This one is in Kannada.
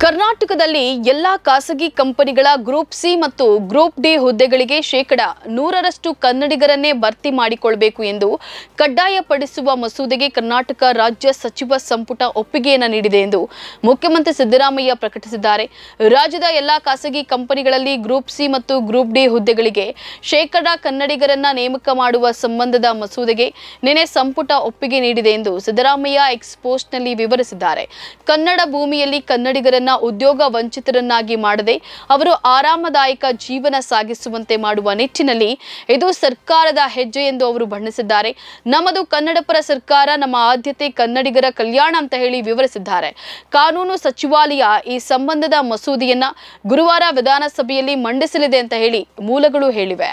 ಕರ್ನಾಟಕದಲ್ಲಿ ಎಲ್ಲಾ ಖಾಸಗಿ ಕಂಪನಿಗಳ ಗ್ರೂಪ್ ಸಿ ಮತ್ತು ಗ್ರೂಪ್ ಡಿ ಹುದ್ದೆಗಳಿಗೆ ಶೇಕಡಾ 100ರಷ್ಟು ಕನ್ನಡಿಗರನ್ನೇ ಭರ್ತಿ ಮಾಡಿಕೊಳ್ಳಬೇಕು ಎಂದು ಕಡ್ಡಾಯಪಡಿಸುವ ಮಸೂದೆಗೆ ಕರ್ನಾಟಕ ರಾಜ್ಯ ಸಚಿವ ಸಂಪುಟ ಒಪ್ಪಿಗೆಯನ್ನು ನೀಡಿದೆ ಎಂದು ಮುಖ್ಯಮಂತ್ರಿ ಸಿದ್ದರಾಮಯ್ಯ ಪ್ರಕಟಿಸಿದ್ದಾರೆ. ರಾಜ್ಯದ ಎಲ್ಲಾ ಖಾಸಗಿ ಕಂಪನಿಗಳಲ್ಲಿ ಗ್ರೂಪ್ ಸಿ ಮತ್ತು ಗ್ರೂಪ್ ಡಿ ಹುದ್ದೆಗಳಿಗೆ ಶೇಕಡಾ ಕನ್ನಡಿಗರನ್ನ ನೇಮಕ ಮಾಡುವ ಸಂಬಂಧದ ಮಸೂದೆಗೆ ನಿನ್ನೆ ಸಂಪುಟ ಒಪ್ಪಿಗೆ ನೀಡಿದೆ ಎಂದು ಸಿದ್ದರಾಮಯ್ಯ ಎಕ್ಸ್ ಪೋಸ್ಟ್ನಲ್ಲಿ ವಿವರಿಸಿದ್ದಾರೆ. ಕನ್ನಡ ಭೂಮಿಯಲ್ಲಿ ಕನ್ನಡಿಗರನ್ನ ಉದ್ಯೋಗ ವಂಚಿತರನ್ನಾಗಿ ಮಾಡದೆ ಅವರು ಆರಾಮದಾಯಕ ಜೀವನ ಸಾಗಿಸುವಂತೆ ಮಾಡುವ ನಿಟ್ಟಿನಲ್ಲಿ ಇದು ಸರ್ಕಾರದ ಹೆಜ್ಜೆ ಎಂದು ಅವರು ಬಣ್ಣಿಸಿದ್ದಾರೆ. ನಮ್ಮದು ಕನ್ನಡಪರ ಸರ್ಕಾರ, ನಮ್ಮ ಆದ್ಯತೆ ಕನ್ನಡಿಗರ ಕಲ್ಯಾಣ ಅಂತ ಹೇಳಿ ವಿವರಿಸಿದ್ದಾರೆ. ಕಾನೂನು ಸಚಿವಾಲಯ ಈ ಸಂಬಂಧದ ಮಸೂದೆಯನ್ನ ಗುರುವಾರ ವಿಧಾನಸಭೆಯಲ್ಲಿ ಮಂಡಿಸಲಿದೆ ಅಂತ ಹೇಳಿ ಮೂಲಗಳು ಹೇಳಿವೆ.